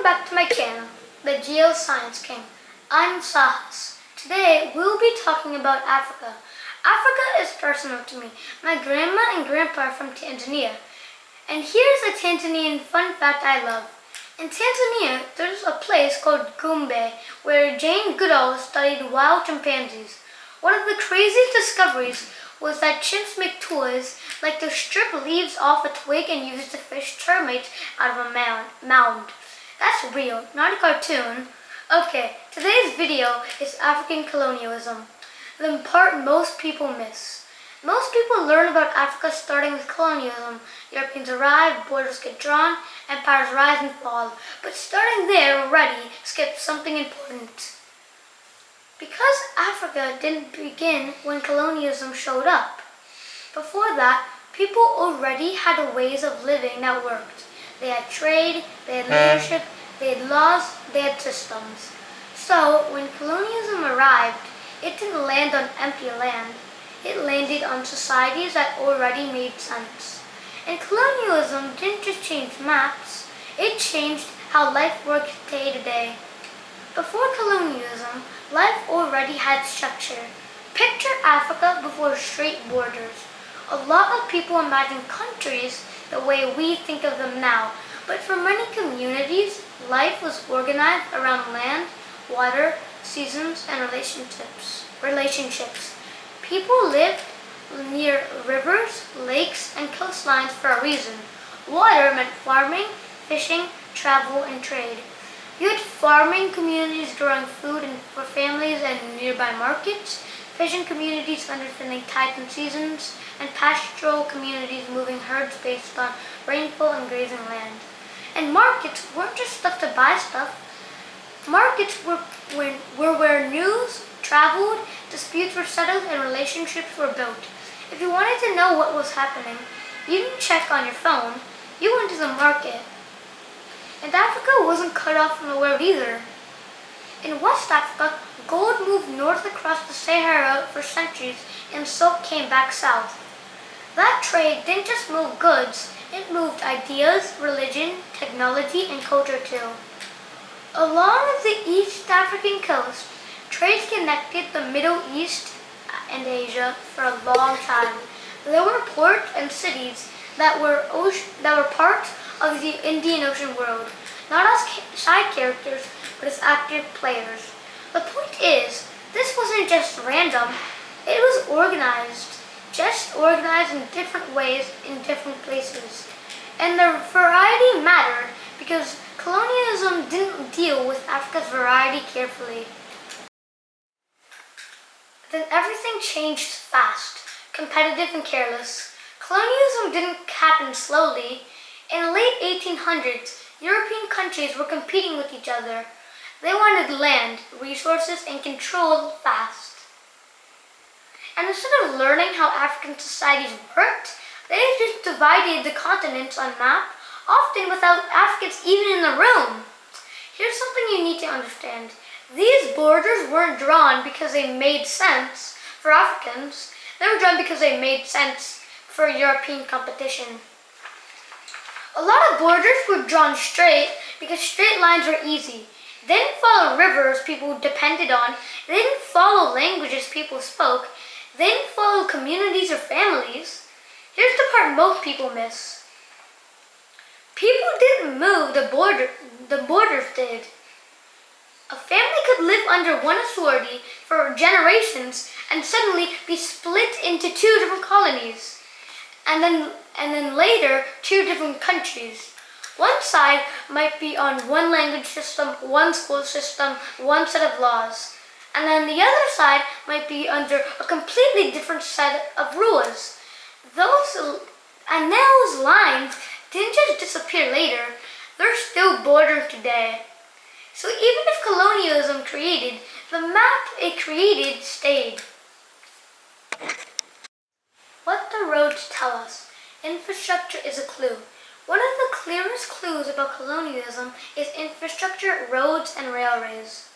Welcome back to my channel, The Geoscience King. I'm Sahas. Today we'll be talking about Africa. Africa is personal to me. My grandma and grandpa are from Tanzania. And here's a Tanzanian fun fact I love. In Tanzania, there's a place called Gombe where Jane Goodall studied wild chimpanzees. One of the craziest discoveries was that chimps make toys like to strip leaves off a twig and use it to fish termites out of a mound. That's real, not a cartoon. Okay, today's video is African colonialism, the part most people miss. Most people learn about Africa starting with colonialism. Europeans arrive, borders get drawn, empires rise and fall. But starting there already skips something important. Because Africa didn't begin when colonialism showed up. Before that, people already had ways of living that worked. They had trade, they had leadership, they had laws, they had systems. So, when colonialism arrived, it didn't land on empty land. It landed on societies that already made sense. And colonialism didn't just change maps, it changed how life worked day to day. Before colonialism, life already had structure. Picture Africa before straight borders. A lot of people imagine countries the way we think of them now, but for many communities, life was organized around land, water, seasons, and relationships. People lived near rivers, lakes, and coastlines for a reason. Water meant farming, fishing, travel, and trade. You had farming communities growing food for families and nearby markets, fishing communities understanding tides and seasons, and pastoral communities moving herds based on rainfall and grazing land. And markets weren't just stuff to buy stuff. Markets were where news traveled, disputes were settled, and relationships were built. If you wanted to know what was happening, you didn't check on your phone, you went to the market. And Africa wasn't cut off from the world either. In West Africa, gold moved north across the Sahara for centuries and silk came back south. That trade didn't just move goods, it moved ideas, religion, technology, and culture too. Along the East African coast, trade connected the Middle East and Asia for a long time. There were ports and cities that were part of the Indian Ocean world, not as side characters, but as active players. The point is, this wasn't just random, it was organized, just organized in different ways in different places. And the variety mattered because colonialism didn't deal with Africa's variety carefully. Then everything changed fast, competitive and careless. Colonialism didn't happen slowly. In the late 1800s, European countries were competing with each other. They wanted land, resources, and control fast. And instead of learning how African societies worked, they just divided the continents on map, often without Africans even in the room. Here's something you need to understand. These borders weren't drawn because they made sense for Africans. They were drawn because they made sense for European competition. A lot of borders were drawn straight because straight lines were easy. They didn't follow rivers people depended on. They didn't follow languages people spoke. They didn't follow communities or families. Here's the part most people miss. People didn't move, the borders did. A family could live under one authority for generations and suddenly be split into two different colonies. And then later, two different countries. One side might be on one language system, one school system, one set of laws. And then the other side might be under a completely different set of rules. Those lines didn't just disappear later, they're still borders today. So even if colonialism created, the map it created stayed. What the roads tell us. Infrastructure is a clue. One of the clearest clues about colonialism is infrastructure, roads, and railways.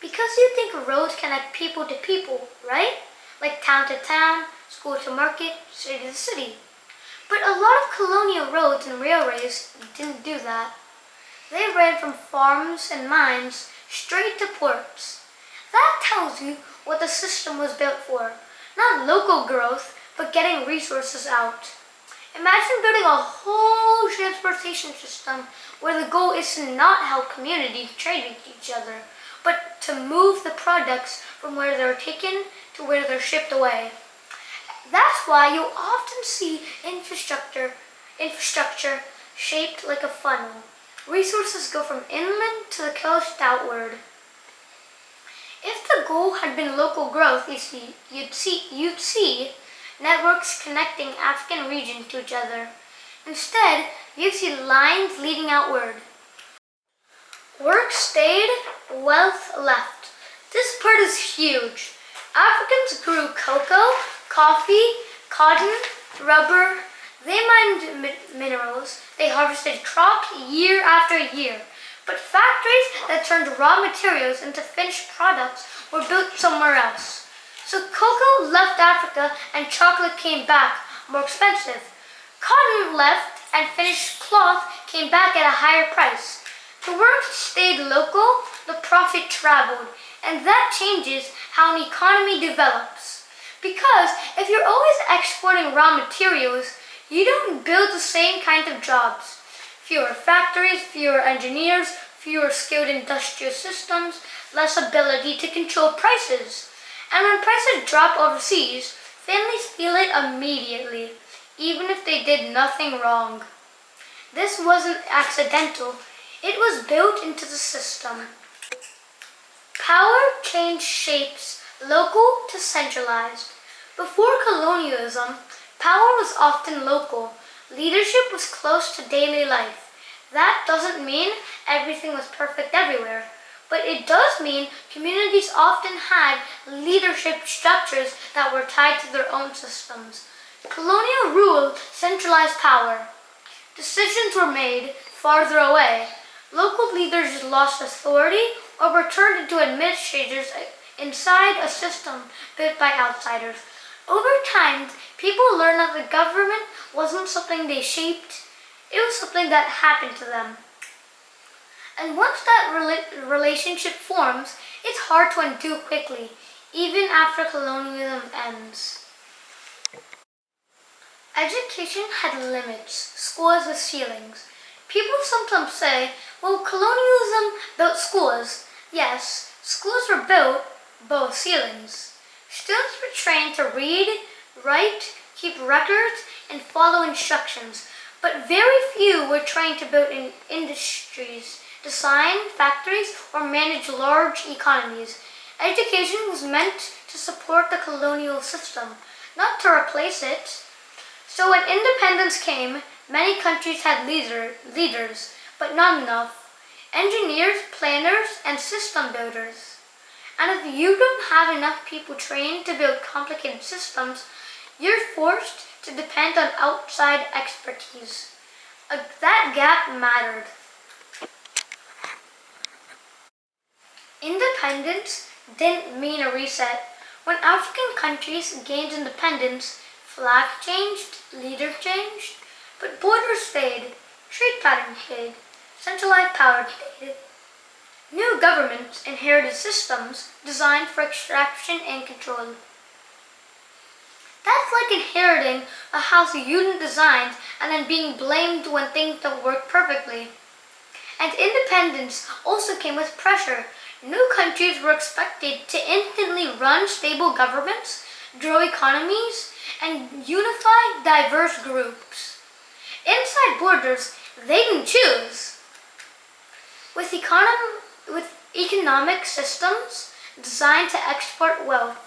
Because you think roads connect people to people, right? Like town to town, school to market, city to city. But a lot of colonial roads and railways didn't do that. They ran from farms and mines straight to ports. That tells you what the system was built for. Not local growth, but getting resources out. Imagine building a whole transportation system where the goal is to not help communities trade with each other, but to move the products from where they're taken to where they're shipped away. That's why you'll often see infrastructure shaped like a funnel. Resources go from inland to the coast outward. If the goal had been local growth, you'd see networks connecting African regions to each other. Instead, you see lines leading outward. Work stayed, wealth left. This part is huge. Africans grew cocoa, coffee, cotton, rubber. They mined minerals. They harvested crops year after year. But factories that turned raw materials into finished products were built somewhere else. So cocoa left Africa and chocolate came back, more expensive. Cotton left and finished cloth came back at a higher price. The work stayed local, the profit traveled, and that changes how an economy develops. Because if you're always exporting raw materials, you don't build the same kind of jobs. Fewer factories, fewer engineers, fewer skilled industrial systems, less ability to control prices. And when prices drop overseas, families feel it immediately, even if they did nothing wrong. This wasn't accidental, it was built into the system. Power changed shapes, local to centralized. Before colonialism, power was often local. Leadership was close to daily life. That doesn't mean everything was perfect everywhere, but it does mean communities often had leadership structures that were tied to their own systems. Colonial rule centralized power. Decisions were made farther away. Local leaders lost authority or were turned into administrators inside a system built by outsiders. Over time, people learned that the government wasn't something they shaped, it was something that happened to them. And once that relationship forms, it's hard to undo quickly, even after colonialism ends. Education had limits, schools with ceilings. People sometimes say, well, colonialism built schools. Yes, schools were built, but with ceilings. Students were trained to read, write, keep records, and follow instructions, but very few were trained to build industries, design factories, or manage large economies. Education was meant to support the colonial system, not to replace it. So when independence came, many countries had leaders, but not enough. Engineers, planners, and system builders. And if you don't have enough people trained to build complicated systems, you're forced to depend on outside expertise. That gap mattered. Independence didn't mean a reset. When African countries gained independence, flag changed, leader changed, but borders stayed, trade patterns stayed, centralized power stayed. New governments inherited systems designed for extraction and control. That's like inheriting a house you didn't design and then being blamed when things don't work perfectly. And independence also came with pressure. New countries were expected to instantly run stable governments, grow economies, and unify diverse groups. Inside borders, they didn't choose. With economic systems designed to export wealth.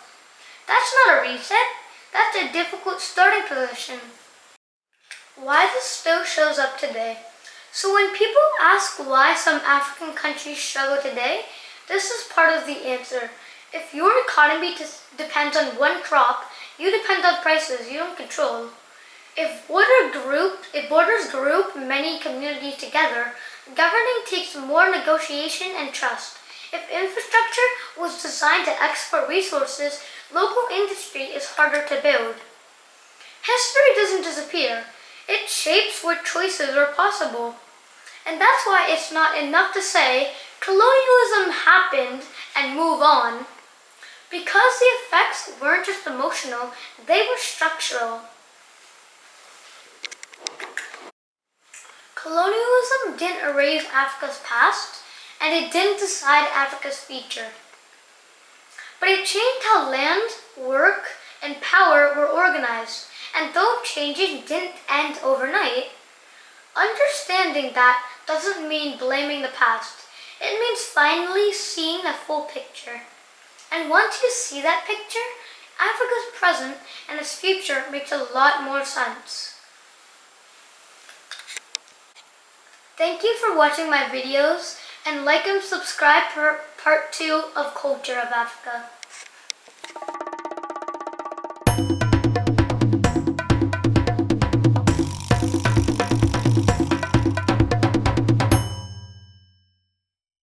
That's not a reset, that's a difficult starting position. Why this still shows up today. So when people ask why some African countries struggle today, this is part of the answer. If your economy depends on one crop, you depend on prices you don't control. If borders group many communities together, governing takes more negotiation and trust. If infrastructure was designed to export resources, local industry is harder to build. History doesn't disappear. It shapes what choices are possible. And that's why it's not enough to say colonialism happened and move on. Because the effects weren't just emotional, they were structural. Colonialism didn't erase Africa's past, and it didn't decide Africa's future. But it changed how land, work, and power were organized, and those changes didn't end overnight. Understanding that doesn't mean blaming the past. It means finally seeing the full picture. And once you see that picture, Africa's present and its future makes a lot more sense. Thank you for watching my videos, and like and subscribe for part 2 of Culture of Africa.